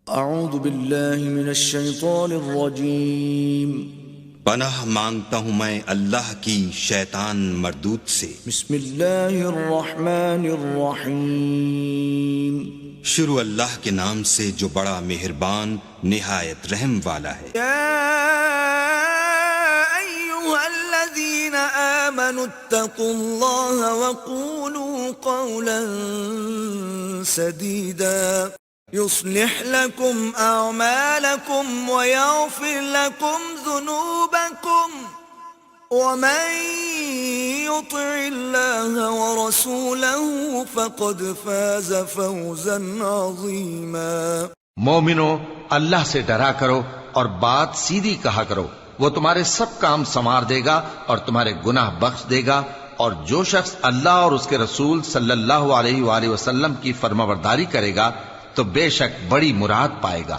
اعوذ باللہ من الشیطان الرجیم پناہ مانگتا ہوں میں اللہ کی شیطان مردود سے۔ بسم اللہ الرحمن الرحیم شروع اللہ کے نام سے جو بڑا مہربان نہایت رحم والا ہے۔ یا ایہا الذین آمنوا اتقوا اللہ وقولوا قولا سدیدا يصلح لكم أعمالكم ويغفر لكم ذنوبكم ومن يطع الله ورسوله فقد فاز فوزا عظيما۔ مومنو، اللہ سے ڈرا کرو اور بات سیدھی کہا کرو، وہ تمہارے سب کام سنوار دے گا اور تمہارے گناہ بخش دے گا، اور جو شخص اللہ اور اس کے رسول صلی اللہ علیہ وآلہ وسلم کی فرمانبرداری کرے گا تو بے شک بڑی مراد پائے گا۔